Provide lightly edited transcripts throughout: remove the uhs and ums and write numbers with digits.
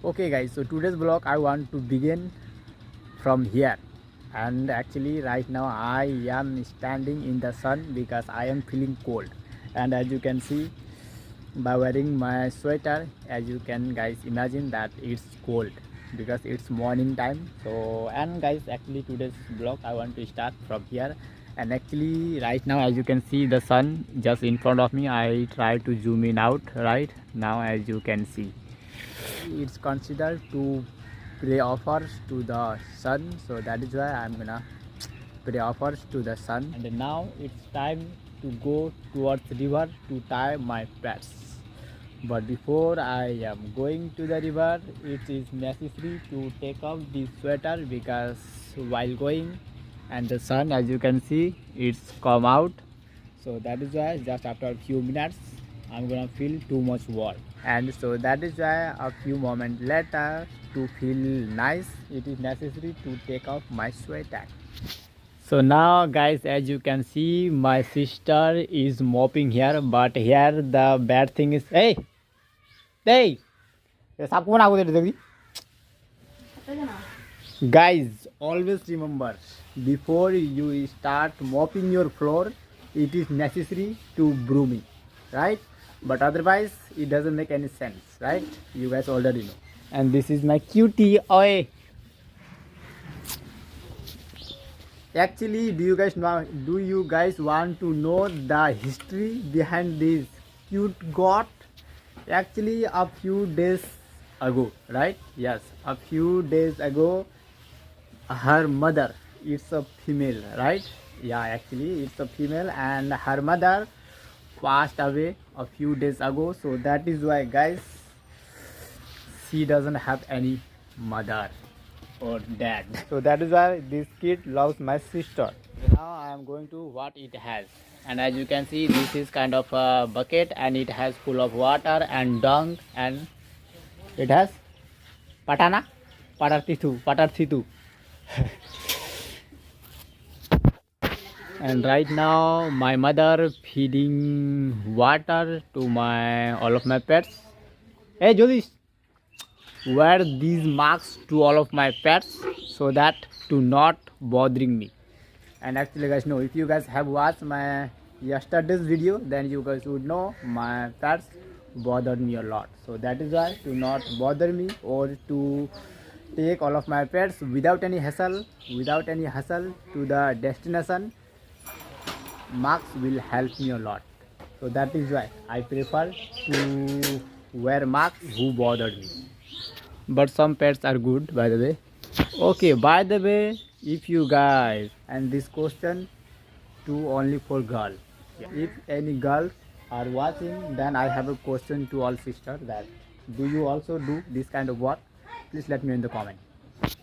Okay guys, so today's vlog I want to begin from here, and actually right now I am standing in the sun because I am feeling cold. And as you can see by wearing my sweater, as you can guys imagine that it's cold because it's morning time. So, and guys, actually today's vlog I want to start from here. And actually right now, as you can see the sun just in front of me, I try to zoom in out right now. As you can see, it's considered to pay offers to the sun, so that is why I'm gonna pay offers to the sun. And now it's time to go towards river to tie my pets. But before I am going to the river, it is necessary to take off the sweater because while going, and the sun, as you can see, it's come out. So that is why just after a few minutes I'm gonna feel too much warm. And so that is why a few moments later, to feel nice, it is necessary to take off my sweater. So now guys, as you can see, my sister is mopping here, but here the bad thing is, hey, hey, guys, always remember, before you start mopping your floor, it is necessary to brooming, right? But otherwise it doesn't make any sense, right? You guys already know. And this is my cutie. Oi, actually, do you guys want to know the history behind this cute goat? Actually, a few days ago, right? Yes, a few days ago, her mother, it's a female, right? Yeah, actually it's a female, and her mother passed away a few days ago. So that is why guys, she doesn't have any mother or dad. So that is why this kid loves my sister. Now I am going to what it has. And as you can see, this is kind of a bucket, and it has full of water and dung, and it has patana patarthitu. And right now my mother feeding water to my all of my pets. Hey Jolish, wear these marks to all of my pets so that to not bothering me. And actually guys, know, if you guys have watched my yesterday's video, then you guys would know my pets bothered me a lot. So that is why, to not bother me or to take all of my pets without any hassle to the destination, marks will help me a lot. So that is why I prefer to wear marks who bothered me. But some pets are good, by the way. Okay, by the way, if you guys, and this question to only for girl, if any girls are watching, then I have a question to all sisters, that do you also do this kind of work? Please let me know in the comment.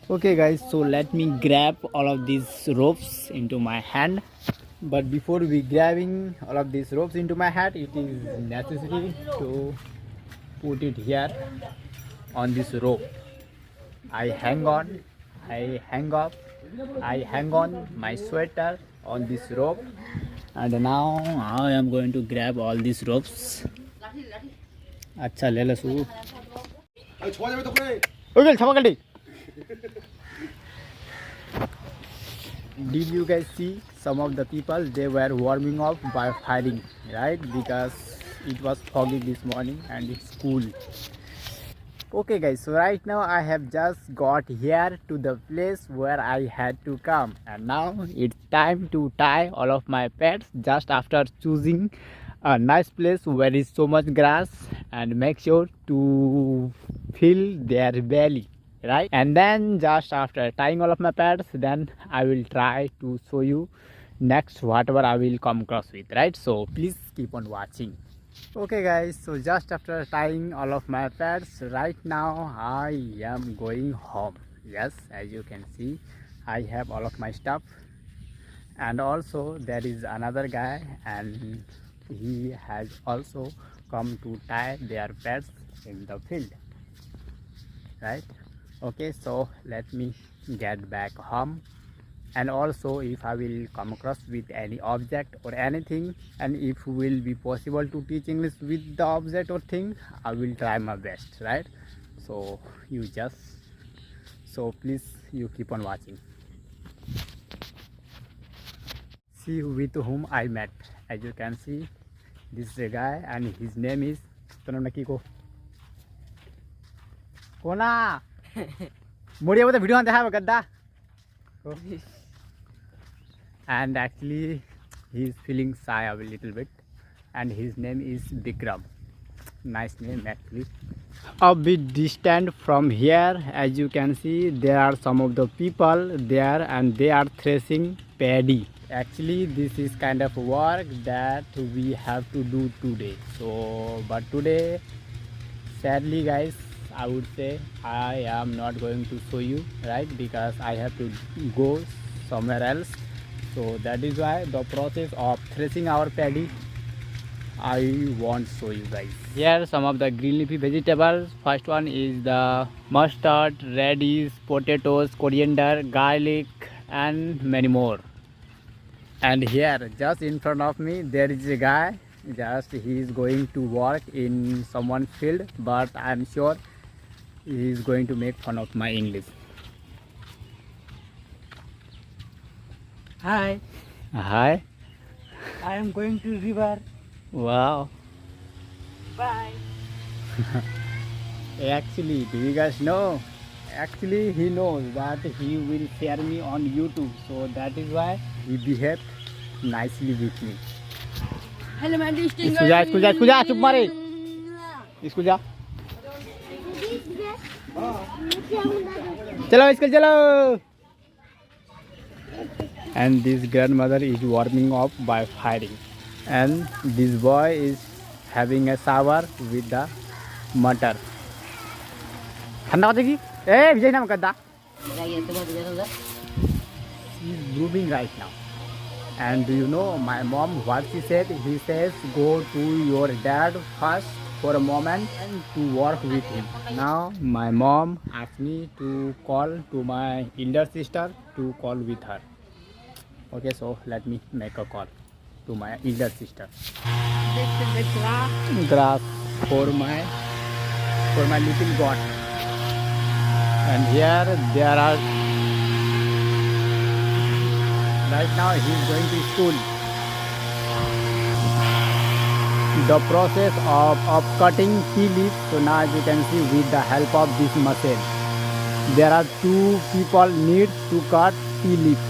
Okay guys, so let me grab all of these ropes into my hand. But before we grabbing all of these ropes into my hand, it is necessary to put it here on this rope. I hang on my sweater on this rope. And now I am going to grab all these ropes. अच्छा ले लो सु okay छमकड़ी. Did you guys see some of the people, they were warming up by firing, right? Because it was foggy this morning and it's cool. Okay guys, so right now I have just got here to the place where I had to come, and now it's time to tie all of my pets, just after choosing a nice place where is so much grass, and make sure to fill their belly, right? And then just after tying all of my pets, then I will try to show you next whatever I will come across with, right? So please keep on watching. Okay guys, so just after tying all of my pets, right now I am going home. Yes, as you can see, I have all of my stuff, and also there is another guy, and he has also come to tie their pets in the field, right? Okay, so let me get back home. And also, if I will come across with any object or anything, and if will be possible to teach English with the object or thing, I will try my best, right? so please you keep on watching. See with whom I met. As you can see, this is a guy and his name is Tononakiko. Kona Mudia with the video on the have gadda. And actually he is feeling shy a little bit, and his name is Bikram. Nice name actually. A bit distant from here, as you can see, there are some of the people there and they are threshing paddy. Actually this is kind of work that we have to do today. So but today sadly guys, I would say I am not going to show you, right, because I have to go somewhere else. So that is why the process of threshing our paddy I won't show you guys. Here some of the green leafy vegetables. First one is the mustard, radish, potatoes, coriander, garlic and many more. And here just in front of me there is a guy, just he is going to work in someone's field, but I am sure he is going to make fun of my English. Hi, Hi. I am going to river. Wow. Bye. Actually, do you guys know? Actually, he knows that he will share me on YouTube, so that is why he behaved nicely with me. Hello, my distinguished. School जा चुप मारे school जा चलो school चलो. And this grandmother is warming up by firing, and this boy is having a shower with the mutton. ठंडा हो जाएगी ए विजय नाम गद्दा. She is grooming right now. And do you know my mom what she said? He says go to your dad first for a moment and to work with him. Now my mom asked me to call to my elder sister to call with her. Okay, so let me make a call to my elder sister. Grass for my little goat. And here there are, right now he is going to school. The process of cutting tea leaves. So now as you can see with the help of this machine, there are two people need to cut tea leaves.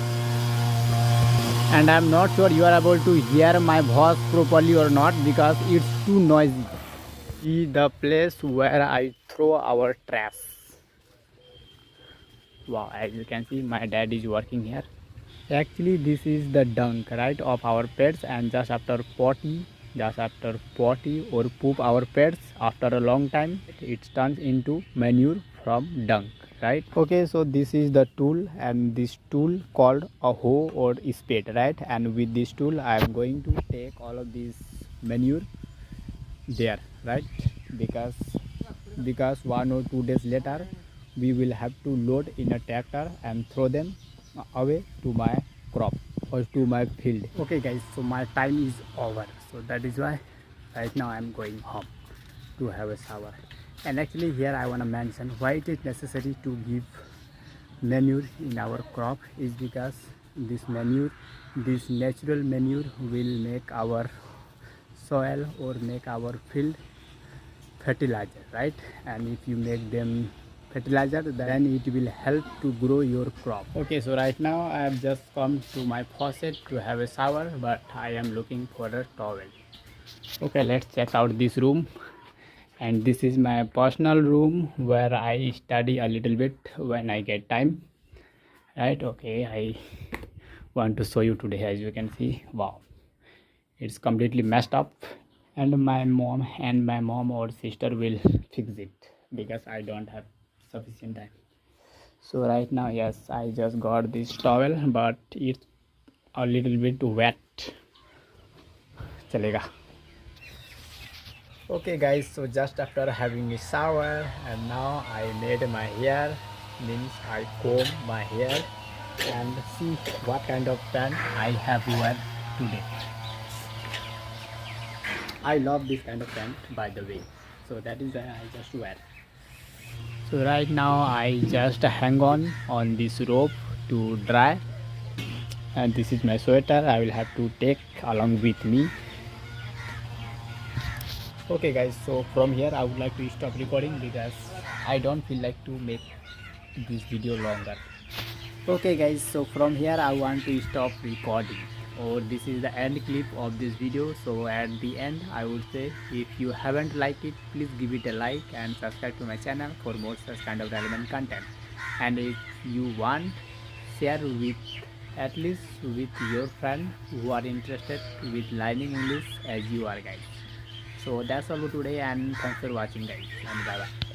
And I am not sure you are able to hear my voice properly or not because it's too noisy. See the place where I throw our trash. Wow, as you can see my dad is working here. Actually this is the dung, right, of our pets, and just after potty or poop our pets, after a long time it turns into manure from dung, right? Okay, so this is the tool, and this tool called a hoe or spade, right? And with this tool I am going to take all of this manure there, right? Because 1 or 2 days later we will have to load in a tractor and throw them away to my crop or to my field. Okay guys, so my time is over, so that is why right now I am going home to have a shower. And actually here I want to mention why it is necessary to give manure in our crop is because this natural manure will make our soil or make our field fertilizer, right? And if you make them fertilizer, then it will help to grow your crop. Okay, so right now I have just come to my faucet to have a shower, but I am looking for a towel. Okay, let's check out this room. And this is my personal room where I study a little bit when I get time, right? Okay, I want to show you today. As you can see, wow, it's completely messed up, and my mom or sister will fix it because I don't have sufficient time. So right now, yes, I just got this towel, but it's a little bit wet. Chalega. Okay guys, so just after having a shower, and now I made my hair, means I comb my hair, and see what kind of pant I have wear today. I love this kind of pant, by the way, so that is why I just wear. So right now I just hang on this rope to dry, and this is my sweater I will have to take along with me. Okay guys, so from here I would like to stop recording because I don't feel like to make this video longer. Okay guys, so from here I want to stop recording, or this is the end clip of this video. So at the end I would say, if you haven't liked it, please give it a like and subscribe to my channel for more such kind of relevant content. And if you want, share with at least with your friend who are interested with learning English as you are guys. So that's all for today, and thanks for watching guys, and bye bye.